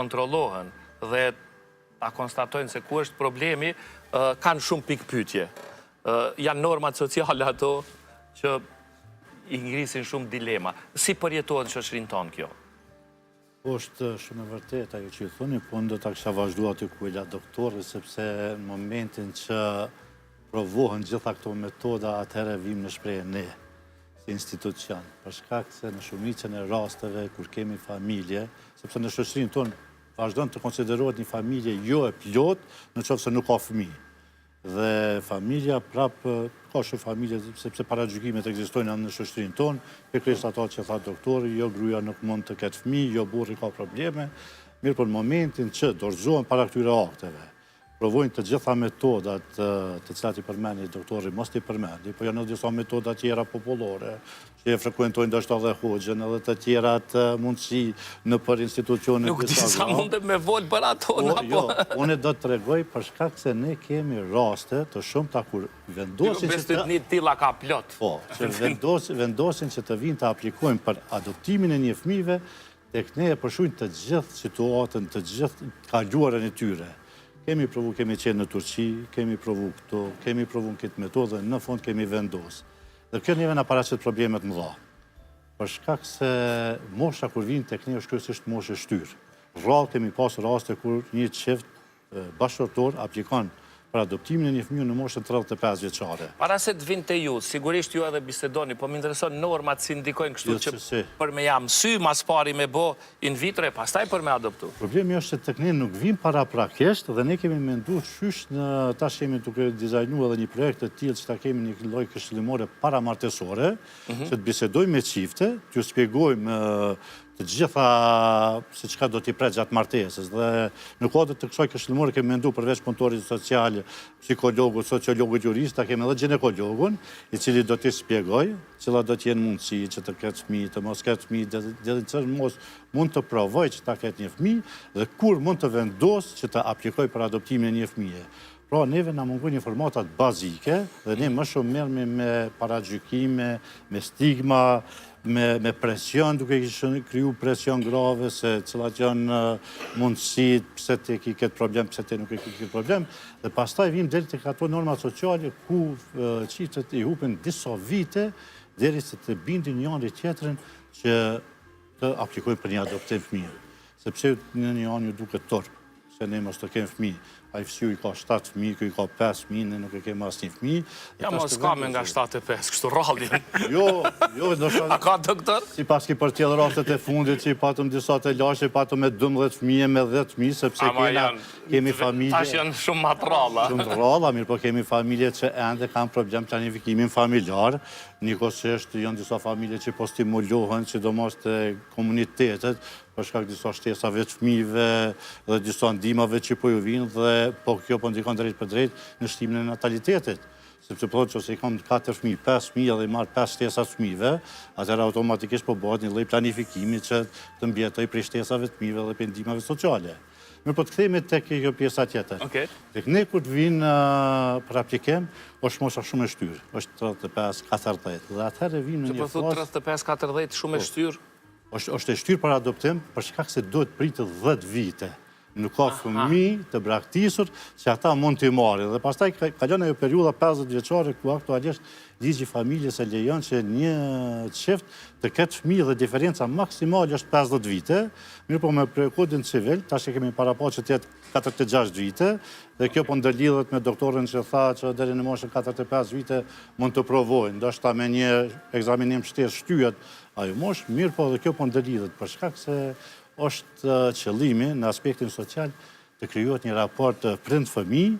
kontrollohen dhe ta konstatojnë se ku është problemi, kanë shumë pikë pyetje. Janë normat sociale ato që i ngrisin shumë dilema. Si përjetohet në shoqërinë tonë kjo? Është shumë e vërtet ajo që ju thoni, po do ta kisha vazhduar aty ku ila doktori, sepse në momentin që provohen gjitha këto metoda, atëherë vim në shprehje ne, si institucion. Për shkak se në shumicën e rasteve kur kemi familje, sepse në shoqërinë tonë vazhdon të konsiderohet një familje jo e plot, në qoftë se nuk ka fëmijë. Dhe familja prapë, ka shumë familje, sepse paragjykimet ekzistojnë në shoqërinë tonë, pikërisht ato që tha doktori, jo gruaja nuk mund të ketë fëmijë, jo burri ka probleme, mirë për momentin që dorëzohen para këtyre akteve, provojnë të gjitha metodat të cilat i përmeni doktori, mos t'i përmendi, po janë disa metoda tjera popullore, që e frekuentojnë ndoshta dhe hoxhën, edhe të tjera të mundësi në për institucionet. Nuk di sa mundem me vol për ato. Jo, unë do të tregoj për shkak se ne kemi raste të shumta kur vendosin që të një tilla ka plot. Po, që vendosin që të vinë të aplikojnë për adoptimin e një fëmijëve, tek ne e përshujnë të gjithë situatën, të gjithë kaluarën e tyre. Kemi provu, kemi qenë në Turqi, kemi provu këto, kemi provu në këtë metodë, në fund kemi vendosë. Dhe kjo njëve në paraqet problemet më dha. Për shkak se mosha kur vinë tek ne është kryesisht moshë shtyrë. Rrallë kemi pasur raste kur një çift bashkëtorë aplikon për adoptimin e një fëmijë në moshën 35 vjeçare. Para se të vinë te ju, sigurisht ju edhe bisedoni, po më intereson normat si ndikojnë kështu që për me jam sy mas pari me bo in vitro e pastaj për me adoptu. Problemi është se tek ne nuk vim paraprakisht dhe ne kemi menduar qysh në tash jemi duke dizajnuar edhe një projekt të tillë që ta kemi një lloj këshillimore paramartesore, që të bisedojmë me çifte, t'ju shpjegojmë të gjitha se çka do t'i pret gjatë martesës dhe në kuadër të kësaj këshillimore kemi menduar përveç punëtorit social, psikologut, sociologut, jurista, kemi edhe ginekologun, i cili do t'i shpjegoj cila do t'jenë mundësi që të ketë fëmijë, të mos ketë fëmijë, dhe që mos mund të provoj që ta ketë një fëmijë dhe kur mund të vendos që të aplikoj për adoptimin e një fëmije. Pra, neve na mungojnë informatat bazike dhe ne më shumë merremi me paragjykime, me stigma, me presion, duke kriju presion grave se cilat janë mundësit, pse ti ki ketë problem, pse ti nuk ki ketë problem, dhe pastaj vim deri tek ato norma sociale ku çiftet i hupin disa vite deri se të bindin njëri tjetrin që të aplikojnë për një adoptim fëmijë. Sepse në një anë ju duket torp, se ne mos të kemë fëmijë. Ai fësiu i ka 7 fëmijë, ky i ka 5 fëmijë, ne nuk e kemi asnjë fëmijë. Ja mos kame nga 7 e 5, kështu rrallin. Jo, ndoshta. A ka doktor? Sipas ki për tjellë rastet e fundit që i patëm disa të lashë, i patëm me 12 fëmijë, me 10 fëmijë, sepse kemi familje. Tash janë shumë më të rralla. Shumë të rralla, mirë, po kemi familje që ende kanë problem planifikimin familjar. Njëkohësisht janë disa familje që po stimulohen, sidomos të komunitetet, për shkak disa shtesave të fëmijëve dhe disa ndihmave që po ju vinë dhe po kjo po ndikon drejt për drejt në shtimin e natalitetit. Sepse po thotë se i kam 4 fëmijë, 5 fëmijë dhe i marr 5 shtesa të fëmijëve, atëherë automatikisht po bëhet një lloj planifikimi që të mbjetoj prej shtesave të fëmijëve dhe prej ndihmave sociale. Mirë, po të kthehemi tek kjo pjesa tjetër. Tek ne kur të vinë për aplikim, është mosha shumë e shtyrë, është 35-40. Dhe atëherë vinë në një fazë. Po thotë 35-40 shumë e shtyrë. Është e shtyrë për adoptim për shkak se duhet pritë 10 vite. Nuk ka fëmijë të braktisur që ata mund t'i marrin. Dhe pastaj kalon ajo periudha 50 vjeçare ku aktualisht ligji familjes e lejon që një çift të ketë fëmijë dhe diferenca maksimale është 50 vite. Mirë, po me kodin civil, tash e kemi parapo që të jetë 46 vite, dhe kjo po ndërlidhet me doktorin që tha që deri në moshën 45 vite mund të provojnë, ndoshta me një ekzaminim shtesë shtyhet ajo moshë, mirë, po dhe kjo po ndërlidhet për shkak se është qëllimi në aspektin social të krijohet një raport prind-fëmijë,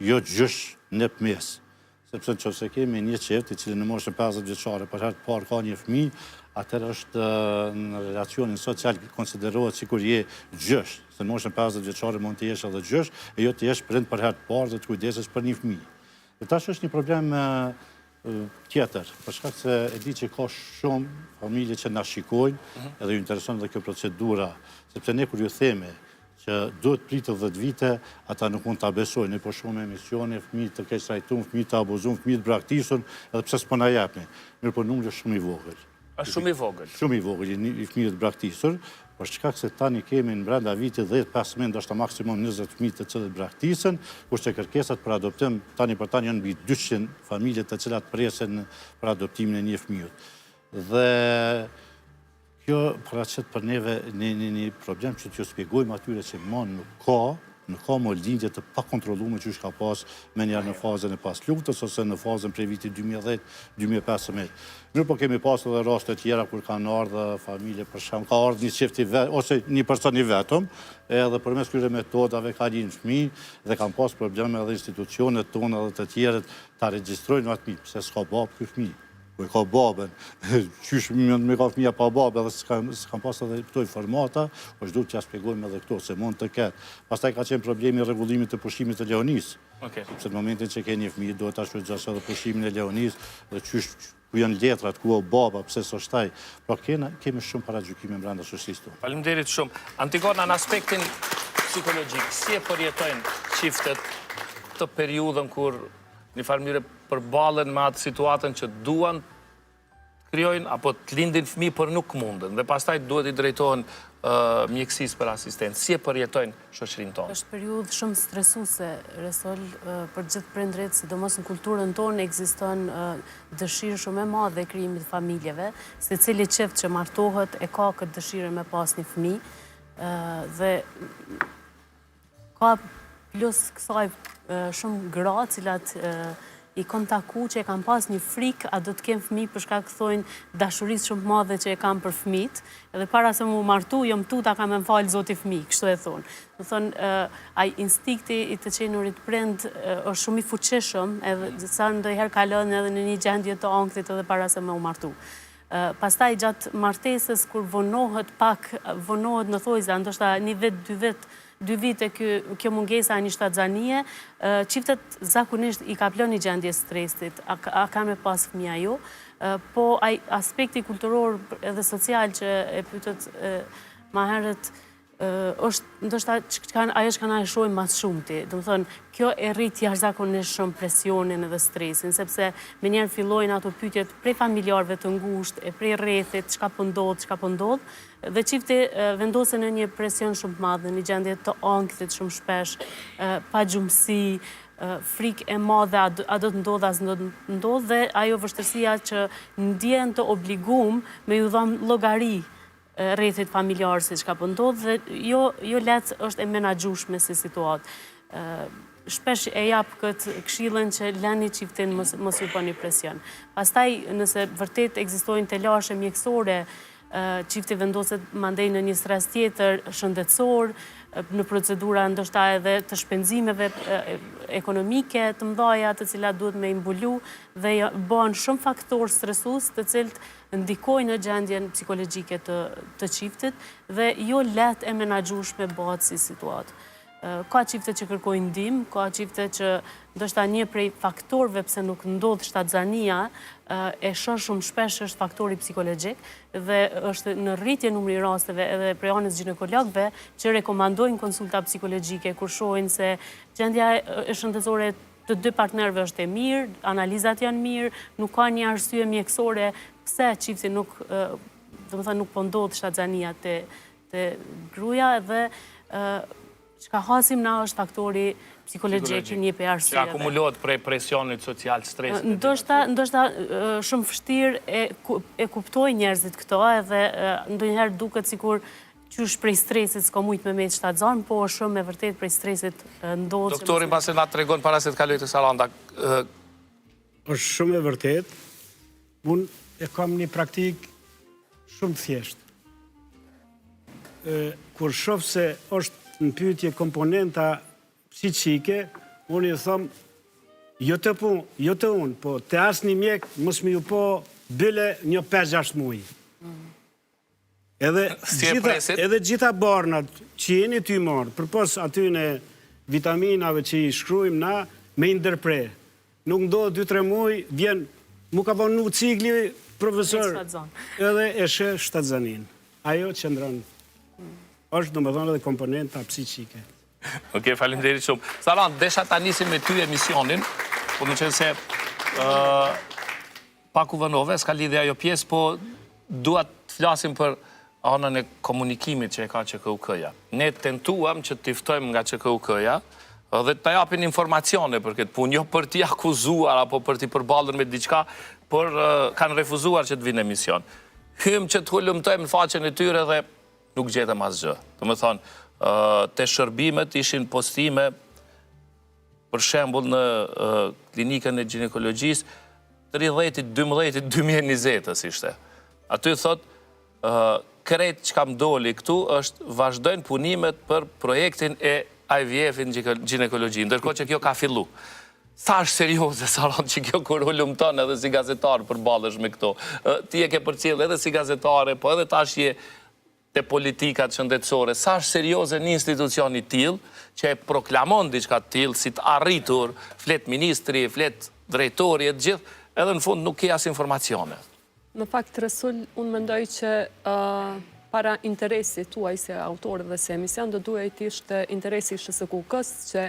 jo gjysh në mes. Sepse nëse kemi një çift i cili në moshën 50 vjeçare për herë të parë ka një fëmijë, atëherë është në relacionin social konsiderohet sikur je gjysh, se në moshën 50 vjeçare mund të jesh edhe gjysh, e jo të jesh prind për herë të parë dhe të kujdesesh për një fëmijë. Dhe tash është një problem tjetër, për shkak se e di që ka shumë familje që na shikojnë edhe ju intereson dhe kjo procedura, sepse ne kur ju themi që duhet pritë 10 vite, ata nuk mund të besojnë, ne po shumë emisione, fëmijë të keq trajtuar, fëmijë të abuzum, fëmijë të braktisur, edhe pse s'po na japni. Mirë, po numri është shumë i vogël. Është shumë i vogël. Shumë i vogël, i fëmijët të braktisur, për shkak se tani kemi në brenda vitit 10-15, ndoshta maksimum 20.000 të cilët braktisën, kurse kërkesat për adoptim tani për tani janë mbi 200 familje të cilat presen për adoptimin e një fëmijë. Dhe kjo paraqet për neve një problem që t'ju shpjegojmë atyre që nuk ka më lindje të pakontrollume që ka pas me njerë në fazën e pas luftës ose në fazën prej vitit 2010-2015. Mirë po kemi pas edhe raste tjera kur kanë ardhë familje për shkak, ka ardhë një çift ose një person i vetëm, edhe përmes këtyre metodave ka linë fëmijë dhe kanë pas probleme edhe institucionet tona dhe të tjerët ta regjistrojnë atë fëmijë, pse s'ka babë ky fëmijë. Po e ka babën, qysh me ka fëmija pa babë edhe s'kam pas edhe këto informata, o shdu që ja shpjegojmë edhe këto, se mund të ketë. Pastaj ka qenë problemi i rregullimit të pushimit të lehonisë. Sepse në momentin që ke një fëmijë, do ta shfrytëzosh edhe pushimin e lehonisë, dhe qysh ku janë letrat, ku o baba, pse s'është ai. Pra kemi shumë paragjykime brenda shoqërisë tonë. Faleminderit shumë. Antigona, në aspektin psikologjik, si e përjetojnë çiftet të periudhën kur një farë mënyrë përballen me atë situatën që duan të krijojnë apo të lindin fëmijë por nuk mundën dhe pastaj duhet i drejtohen mjekësisë për asistencë. Si e përjetojnë shoqërinë tonë? Është periudhë shumë stresuese, Resol, për gjithë prindërit, sidomos në kulturën tonë ekziston dëshirë shumë e madhe e krijimit të familjeve, secili çift që martohet e ka këtë dëshirë me pas një fëmijë dhe ka plus kësaj shumë gra, cilat i kanë taku që e kanë pas një frikë, a do të kemë fëmijë për shkak thojnë dashurisë shumë madhe që e kanë për fëmijët, edhe para se mu martu, jom tuta kam e më falë zoti fëmijë, kështu e thonë. Do thonë, ai instinkti i të qenurit prind është shumë i fuqishëm, edhe sa ndonjëherë kalon edhe në një gjendje të ankthit edhe para se me u martu. Pastaj gjatë martesës, kur vonohet në thojza, ndoshta një vit, 2 vite kjo mungesa një shtatzanie, çiftet zakonisht i ka plon një gjendje stresit, a ka me pas fëmija jo, po aspekti kulturor edhe social që e pyetët ma herët, ndoshta ajo që kanë shohim mas shumti. Do të thonë, kjo e rrit jashtëzakonisht shumë presionin edhe stresin, sepse me njerë fillojnë ato pyetjet prej familjarëve të ngushtë, prej rrethit, çka po ndodh, dhe çifti vendosen në një presion shumë të madh, në një gjendje të ankthit shumë shpesh, pa gjumësi, frikë e madhe, a do të ndodh, as do të ndodh, dhe ajo vështërsia që ndjen të obligum me ju dhënë llogari rrethit familjar se çka po ndodh dhe jo lehtë është e menaxhueshme si situatë. Shpesh e jap këtë këshillën që lani çiftin mos ju bëni presion. Pastaj nëse vërtet ekzistojnë telashe mjekësore, çifti vendoset mandej në një stres tjetër shëndetësor, në procedura ndoshta edhe të shpenzimeve ekonomike të mëdha të cilat duhet me imbulu dhe bëhen shumë faktorë stresues të cilët ndikojnë në gjendjen psikologjike të çiftit dhe jo lehtë e menaxhueshme bëhet si situatë. Ka çifte që kërkojnë ndihmë, ka çifte që ndoshta një prej faktorëve pse nuk ndodh shtatzania e shoh shumë shpesh është faktori psikologjik dhe është në rritje numri rasteve edhe prej anës ginekologëve që rekomandojnë konsulta psikologjike kur shohin se gjendja e shëndetësore të dy partnerëve është e mirë, analizat janë mirë, nuk ka një arsye mjekësore pse çifti nuk po ndodh shtatzania te gruaja dhe çka hasim na është faktori psikologjik një prej arsyeve. Që akumulohet prej presionit social, stresit. Ndoshta shumë vështirë e kuptojnë njerëzit këto edhe ndonjëherë duket sikur qysh prej stresit s'ka mujt me shtatzan, po shumë e vërtet prej stresit ndodh. Doktorin pasi na tregon para se të kaloj te Salanda. Është shumë e vërtet. Unë e kam një praktik shumë thjesht. Kur shoh se është në pyetje komponenta psiqike, unë i thom, jo të unë, po të asë një mjek, mos me ju po bile një 5-6 muaj. Edhe gjitha barnat që jeni ty marë, përpos aty në vitaminave që i shkrujmë na, me ndërpre. Nuk ndodhë 2-3 muaj, vjen, mu ka ponu cikli, profesor, edhe e shë shtatzanin. Ajo që ndronë. është në më thonë edhe komponenta psiqike. Ok, faleminderit shumë. Salan, desha ta nisim me ty emisionin, po më qenë se pak u vënove, s'ka lidhja jo pjesë, po duat të flasim për anën e komunikimit që e ka QKUK-ja. Ne tentuam që t'iftojmë nga QKUK-ja dhe të japin informacione për këtë punë, jo për t'i akuzuar apo për t'i përballur me diçka, por kanë refuzuar që të vinë në emision. Hym që të hulumtojmë në faqen e tyre dhe nuk gjetëm asgjë. Do të thonë, te shërbimet ishin postime, për shembull në klinikën e ginekologjisë, 30-12-2020 ishte. Aty thot, krejt që kam doli këtu është vazhdojnë punimet për projektin e IVF-in ginekologji, ndërkohë që kjo ka fillu. Sa është serioze, Saron, që kjo kur hulumton edhe si gazetar përballësh me këto. Ti e ke përcjell edhe si gazetare, po edhe tash je te politikat shëndetësore. Sa është serioze një institucion i tillë që e proklamon diçka të tillë si të arritur, flet ministri, flet drejtori e të gjithë, edhe në fund nuk ke as informacione. Në fakt, Resul, unë mendoj që para interesit tuaj si autor dhe si emision, do duhet ishte interesi SHSKUK-s që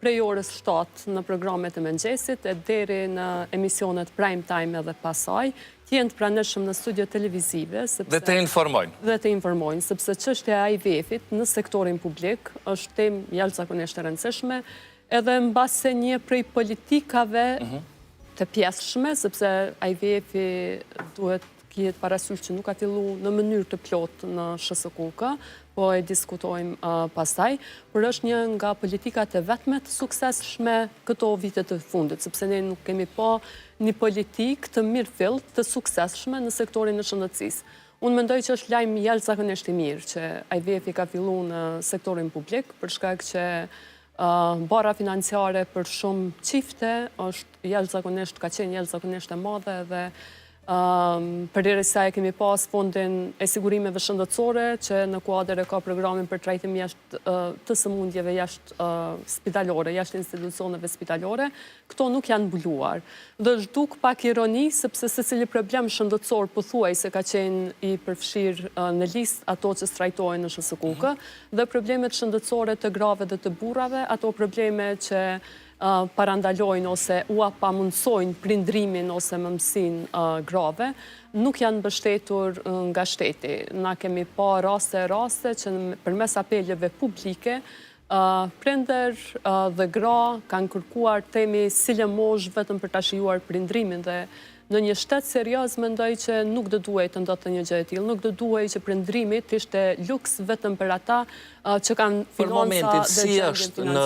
prej orës 7 në programet e mëngjesit e deri në emisionet prime time edhe pasaj, t'jenë të praneshëm në studio televizive. Dhe të informojnë. Dhe të informojnë, sepse çështja e IVF-it në sektorin publik është temë jashtëzakonisht e rëndësishme, edhe mbase një prej politikave të pjesshme, sepse IVF-i duhet kjetë parasysh që nuk ka fillu në mënyrë të plot në SHSKUK, po e diskutojmë pastaj, por është një nga politikat e vetme të suksesshme këto vitet të fundit, sepse ne nuk kemi pa një politik të mirëfillt të suksesshme në sektorin e shëndetësisë. Unë mendoj që është lajm jashtëzakonisht i mirë që IVF-i ka fillu në sektorin publik, për shkak që bara financiare për shumë çifte është jashtëzakonisht, ka qenë jashtëzakonisht e madhe dhe përderisa e kemi pas fondin e sigurimeve shëndetësore që në kuadër e ka programin për trajtim jashtë të sëmundjeve jashtë spitalore, jashtë institucioneve spitalore, këto nuk janë mbuluar. Dhe është duk pak ironi, sepse secili problem shëndetësor pothuajse ka qenë i përfshirë në listë ato që trajtohen në SHSKUK, dhe problemet shëndetësore të grave dhe të burrave, ato probleme që parandalojnë ose ua pamundsojnë prindrimin ose mëmsin grave, nuk janë mbështetur nga shteti. Na kemi pa raste që përmes apeleve publike, prindër dhe gra kanë kërkuar temi silemosh vetëm për ta shijuar prindrimin dhe në një shtet serioz mendoj që nuk do duhet të ndodhte një gjë e tillë, nuk do duhet që prindrimi të ishte luks vetëm për ata që kanë financa. Për momentin, si është në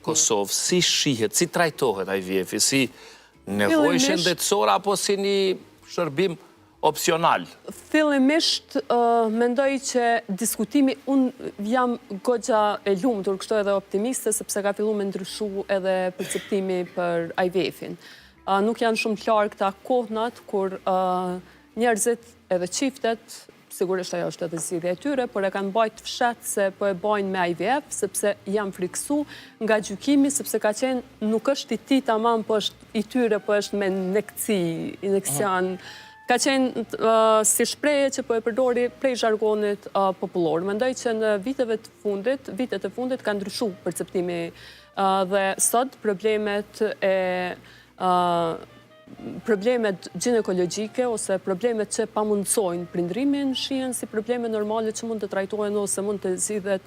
Kosovë, si shihet, si trajtohet IVF-i, si nevojë shëndetësore apo si një shërbim opsional? Fillimisht mendoj që diskutimi, unë jam goxha e lumtur, kështu edhe optimiste, sepse ka filluar me ndryshu edhe perceptimi për IVF-in. Nuk janë shumë klarë këta kohënat, kur njerëzit edhe qiftet, sigurisht ajo është edhe zgjidhja e tyre, por e kanë bajt fshat se po e bajnë me IVF, sepse janë friksu nga gjykimi, sepse ka qenë nuk është i ti tamam, po është i tyre, po është me injekcion. Ka qenë si shpreje që po e përdori prej zhargonit popullor. Mendoj që në vitet e fundit ka ndryshu perceptimi dhe sot problemet ginekologjike ose problemet që pamundsojnë prindrimin shihen si probleme normale që mund të trajtohen ose mund të zgjidhet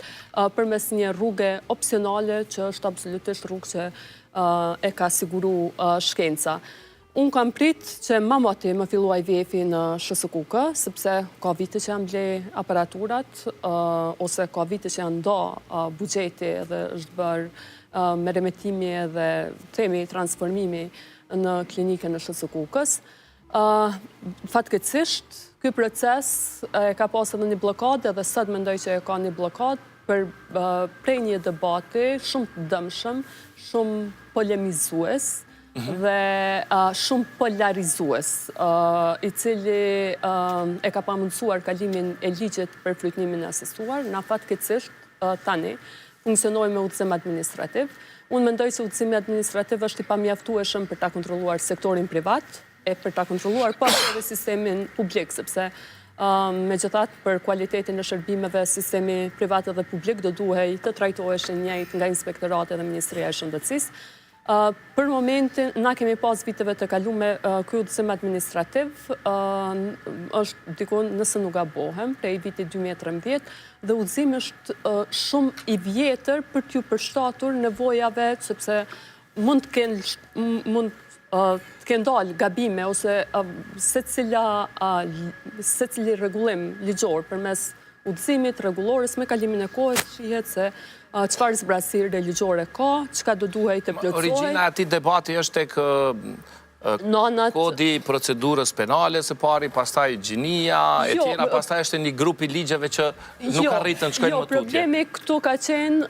përmes një rruge opsionale që është absolutisht rrugë që e ka siguru shkenca. Unë kam prit që mamati më fillu IVF-i në SHSKUK, sepse ka vite që janë ble aparaturat, ose ka vite që janë nda buxheti dhe është bërë me remetimi dhe temi transformimi në klinikën e SHSKUK-s. Fatkeqësisht, ky proces ka pasur edhe një blokadë dhe sot mendoj që ka një blokadë për prej një debati shumë të dëmshëm, shumë polemizues dhe shumë polarizues, i cili e ka pamundsuar kalimin e ligjit për frytnimin e asistuar. Na fatkeqësisht tani funksionojmë me udhëzim administrativ. Unë mendoj se udhëzimi administrativ është i pamjaftueshëm për ta kontrolluar sektorin privat e për ta kontrolluar pas edhe sistemin publik, sepse megjithatë për kualitetin e shërbimeve sistemi privat dhe publik do duhej të trajtoheshin njëjtë nga Inspektorati dhe Ministria e Shëndetësisë. Për momentin, na kemi pas viteve të kalume ky udhëzim administrativ, është dikon nëse nuk gabohem, prej vitit 2013, dhe udhëzimi është shumë i vjetër për t'ju përshtatur nevojave, sepse mund të kenë dalë gabime ose secili rregullim ligjor përmes udhëzimit, rregullores me kalimin e kohës, shihet se çfarë zbrasire ligjore ka, çka do duhej të plotësohej. Origjina e atij debati është tek kodi procedurës penale së pari, pastaj gjinia, e tjera, pastaj është një grup i ligjeve që nuk arritën të shkojnë më tutje. Jo, problemi këtu ka qenë